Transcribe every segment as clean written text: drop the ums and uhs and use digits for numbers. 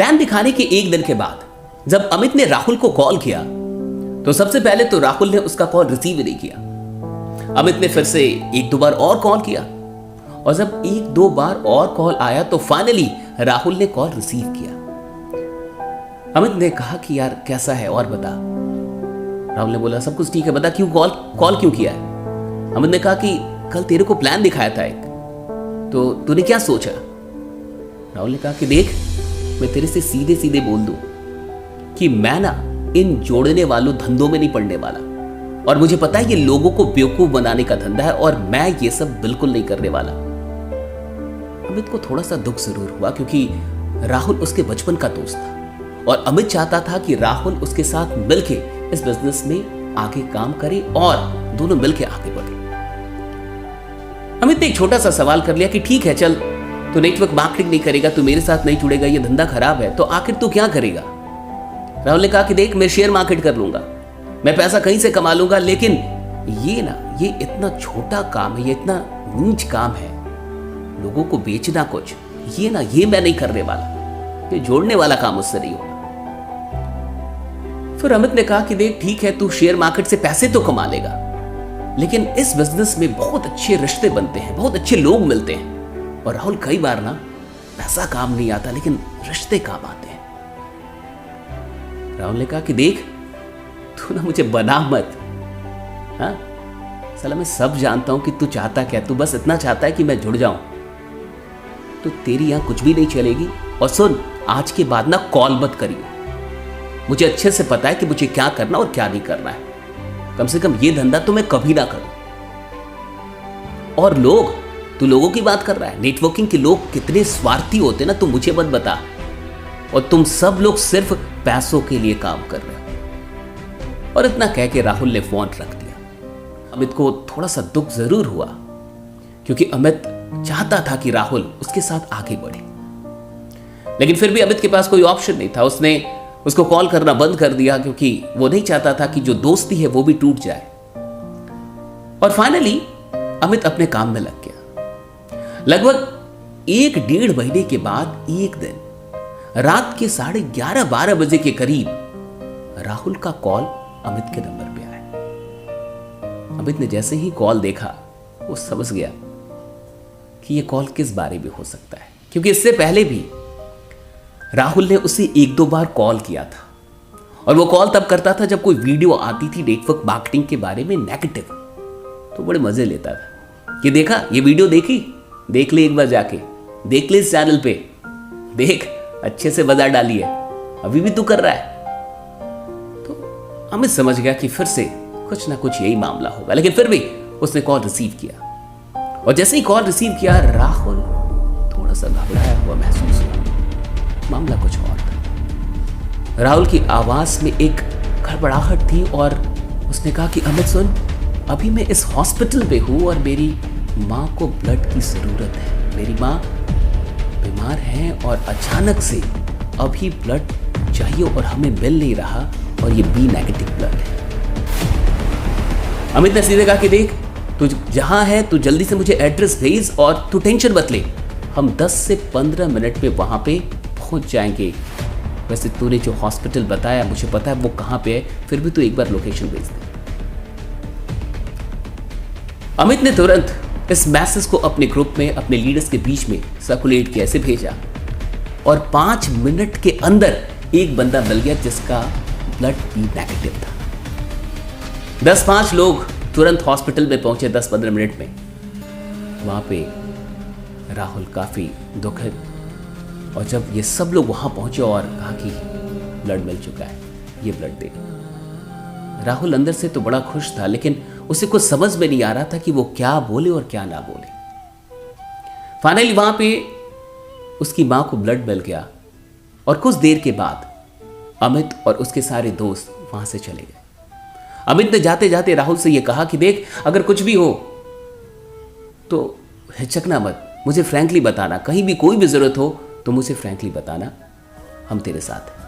Plan दिखाने के एक दिन के बाद जब अमित ने राहुल को कॉल किया तो सबसे पहले तो राहुल ने उसका कॉल रिसीव ही नहीं किया। अमित ने फिर से एक दो बार और कॉल किया और जब एक दो बार और कॉल आया तो फाइनली राहुल ने कॉल रिसीव किया। अमित ने कहा कि यार कैसा है और बता। राहुल ने बोला सब कुछ ठीक है, बता क्यों कॉल क्यों किया है। अमित ने कहा कि कल तेरे को प्लान दिखाया था एक, तो तूने क्या सोचा। राहुल ने कहा कि देख मैं तेरे से सीधे सीधे बोल दूं कि मैं ना इन जोड़ने वालों धंधों में नहीं पड़ने वाला और मुझे पता है ये लोगों को बेवकूफ बनाने का धंधा है और मैं ये सब बिल्कुल नहीं करने वाला। अमित को थोड़ा सा दुख जरूर हुआ क्योंकि राहुल उसके बचपन का दोस्त था और अमित चाहता था कि राहुल उसके साथ मिलके इस बिजनेस में आगे काम करे और दोनों मिलके आगे बढ़े। अमित ने एक छोटा सा सवाल कर लिया कि ठीक है चल तू नेटवर्क मार्केटिंग नहीं करेगा, तू मेरे साथ नहीं जुड़ेगा, ये धंधा खराब है, तो आखिर तू क्या करेगा। राहुल ने कहा कि देख मैं शेयर मार्केट कर लूंगा, मैं पैसा कहीं से कमा लूंगा, लेकिन ये इतना छोटा काम है, ये इतना नीच काम है, लोगों को बेचना कुछ, ये मैं नहीं करने वाला, ये जोड़ने वाला काम मुझसे नहीं होगा। फिर अमित ने कहा कि देख ठीक है तू शेयर मार्केट से पैसे तो कमा लेगा, लेकिन इस बिजनेस में बहुत अच्छे रिश्ते बनते हैं, बहुत अच्छे लोग मिलते हैं और राहुल कई बार ना पैसा काम नहीं आता लेकिन रिश्ते काम आते हैं। राहुल ने कहा कि देख तू ना मुझे बना मत, हाँ साला मैं सब जानता हूं कि तू चाहता क्या, तू बस इतना चाहता है कि मैं जुड़ जाऊं, तो तेरी यहां कुछ भी नहीं चलेगी। और सुन आज के बाद ना कॉल मत करियो, मुझे अच्छे से पता है कि मुझे क्या करना और क्या नहीं करना है, कम से कम ये धंधा तो मैं कभी ना करूं। और तू लोगों की बात कर रहा है, नेटवर्किंग के लोग कितने स्वार्थी होते ना, तू मुझे मत बता, और तुम सब लोग सिर्फ पैसों के लिए काम कर रहे हो। और इतना कह के राहुल ने फोन रख दिया। अमित को थोड़ा सा दुख जरूर हुआ क्योंकि अमित चाहता था कि राहुल उसके साथ आगे बढ़े, लेकिन फिर भी अमित के पास कोई ऑप्शन नहीं था। उसने उसको कॉल करना बंद कर दिया क्योंकि वो नहीं चाहता था कि जो दोस्ती है वो भी टूट जाए। और फाइनली अमित अपने काम में लग गया। लगभग 1-1.5 महीने के बाद एक दिन रात के 11:30-12 बजे के करीब राहुल का कॉल अमित के नंबर पे आया। अमित ने जैसे ही कॉल देखा वो समझ गया कि ये कॉल किस बारे में हो सकता है, क्योंकि इससे पहले भी राहुल ने उसे 1-2 बार कॉल किया था और वो कॉल तब करता था जब कोई वीडियो आती थी नेटवर्क मार्केटिंग के बारे में नेगेटिव, तो बड़े मजे लेता था। ये देखा, ये वीडियो देखी, देख ले एक बार जाके, देख ले इस चैनल पे, देख अच्छे से बाजार डाली है, अभी भी तू कर रहा है। तो अमित समझ गया कि फिर से कुछ ना कुछ यही मामला होगा, लेकिन फिर भी उसने कॉल रिसीव किया और जैसे ही कॉल रिसीव किया राहुल थोड़ा सा घबराया हुआ महसूस हुआ। मामला कुछ और था। राहुल की आवाज में एक गड़बड़ाहट थी और उसने कहा कि अमित सुन, अभी मैं इस हॉस्पिटल में हूं और मेरी माँ को ब्लड की जरूरत है, मेरी माँ बीमार है और अचानक से अभी ब्लड चाहिए और हमें मिल नहीं रहा और ये बी नेगेटिव ब्लड है। अमित ने सीधे कहा कि देख तू जहां है तू जल्दी से मुझे एड्रेस भेज और तू टेंशन मत ले, हम 10 से 15 मिनट में वहां पे पहुंच जाएंगे। वैसे तूने जो हॉस्पिटल बताया मुझे पता है वो कहां पे है, फिर भी तू एक बार लोकेशन भेज दे। अमित ने तुरंत इस मैसेज को अपने ग्रुप में अपने लीडर्स के बीच में सर्कुलेट किया, ऐसे भेजा और 5 मिनट के अंदर एक बंदा मिल गया जिसका ब्लड बी नेगेटिव था। 10-5 लोग तुरंत हॉस्पिटल में पहुंचे 10-15 मिनट में। वहां पे राहुल काफी दुखद, और जब ये सब लोग वहां पहुंचे और कहा कि ब्लड मिल चुका है, ये ब्लड दे। राहुल अंदर से तो बड़ा खुश था, लेकिन उसे कुछ समझ में नहीं आ रहा था कि वो क्या बोले और क्या ना बोले। फाइनली वहां पे उसकी मां को ब्लड मिल गया और कुछ देर के बाद अमित और उसके सारे दोस्त वहां से चले गए। अमित ने जाते जाते राहुल से यह कहा कि देख अगर कुछ भी हो तो हिचकना मत, मुझे फ्रैंकली बताना, कहीं भी कोई भी जरूरत हो तो मुझे फ्रैंकली बताना, हम तेरे साथ हैं।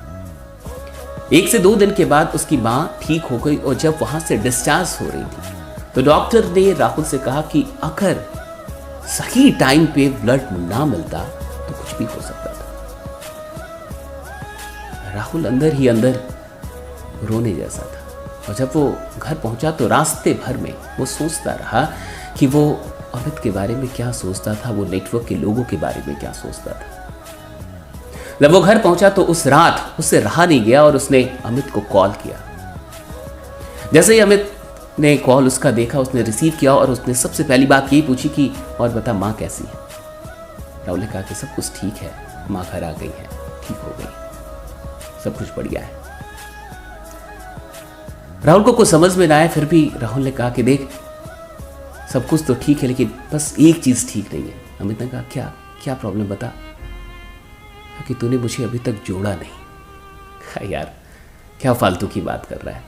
1 से 2 दिन के बाद उसकी मां ठीक हो गई और जब वहां से डिस्चार्ज हो रही थी तो डॉक्टर ने राहुल से कहा कि अगर सही टाइम पे ब्लड ना मिलता तो कुछ भी हो सकता था। राहुल अंदर ही अंदर रोने जैसा था। और जब वो घर पहुंचा तो रास्ते भर में वो सोचता रहा कि वो अमित के बारे में क्या सोचता था, वो नेटवर्क के लोगों के बारे में क्या सोचता था। जब वो घर पहुंचा तो उस रात उससे रहा नहीं गया और उसने अमित को कॉल किया। जैसे ही अमित ने कॉल उसका देखा, उसने रिसीव किया और उसने सबसे पहली बात यही पूछी कि और बता माँ कैसी है। राहुल ने कहा कि सब कुछ ठीक है, माँ घर आ गई है, ठीक हो गई, सब कुछ बढ़िया है। राहुल को कुछ समझ में ना आया, फिर भी राहुल ने कहा कि देख सब कुछ तो ठीक है लेकिन बस एक चीज ठीक नहीं है। अमित ने कहा क्या क्या प्रॉब्लम बता। कि तूने मुझे अभी तक जोड़ा नहीं। कहा यार क्या फालतू की बात कर रहा है,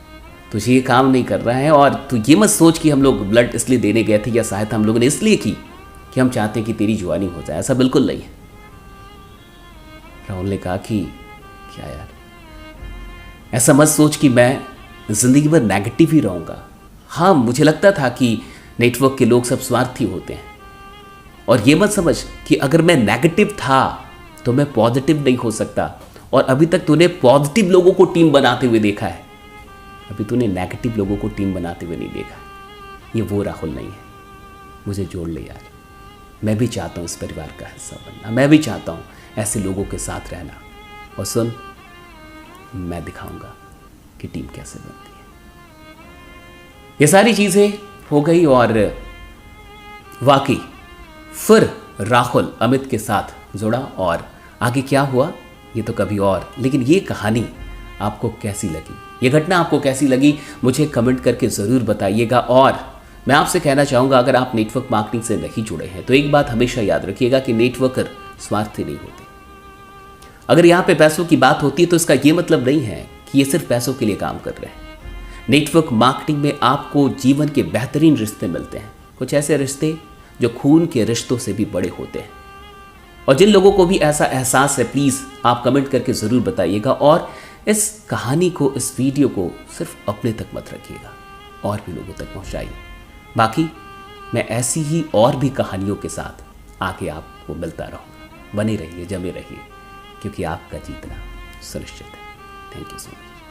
तुझे ये काम नहीं कर रहा है और तू ये मत सोच कि हम लोग ब्लड इसलिए देने गए थे या सहायता हम लोगों ने इसलिए की कि हम चाहते हैं कि तेरी जुआनी हो जाए, ऐसा बिल्कुल नहीं है। राहुल ने कहा कि क्या यार, ऐसा मत सोच कि मैं जिंदगी भर नेगेटिव ही रहूंगा। हाँ मुझे लगता था कि नेटवर्क के लोग सब स्वार्थी होते हैं, और ये मत समझ कि अगर मैं नेगेटिव था तो मैं पॉजिटिव नहीं हो सकता। और अभी तक तूने पॉजिटिव लोगों को टीम बनाते हुए देखा है, अभी तूने नेगेटिव लोगों को टीम बनाते हुए नहीं देखा। ये वो राहुल नहीं है, मुझे जोड़ ले यार। मैं भी चाहता हूँ इस परिवार का हिस्सा बनना, मैं भी चाहता हूँ ऐसे लोगों के साथ रहना। और सुन, मैं दिखाऊंगा कि टीम कैसे बनती है। ये सारी चीज़ें हो गई और वाकई फिर राहुल अमित के साथ जुड़ा और आगे क्या हुआ ये तो कभी और। लेकिन ये कहानी आपको कैसी लगी, ये घटना आपको कैसी लगी, मुझे कमेंट करके ज़रूर बताइएगा। और मैं आपसे कहना चाहूँगा, अगर आप नेटवर्क मार्केटिंग से नहीं जुड़े हैं तो एक बात हमेशा याद रखिएगा कि नेटवर्कर स्वार्थी नहीं होते। अगर यहाँ पे पैसों की बात होती है तो इसका ये मतलब नहीं है कि ये सिर्फ पैसों के लिए काम कर रहे हैं। नेटवर्क मार्केटिंग में आपको जीवन के बेहतरीन रिश्ते मिलते हैं, कुछ ऐसे रिश्ते जो खून के रिश्तों से भी बड़े होते हैं। और जिन लोगों को भी ऐसा एहसास है प्लीज़ आप कमेंट करके ज़रूर बताइएगा। और इस कहानी को, इस वीडियो को सिर्फ अपने तक मत रखिएगा, और भी लोगों तक पहुंचाइए। बाकी मैं ऐसी ही और भी कहानियों के साथ आके आपको मिलता रहूँगा। बने रहिए, जमे रहिए, क्योंकि आपका जीतना सुनिश्चित है। Thank you so much.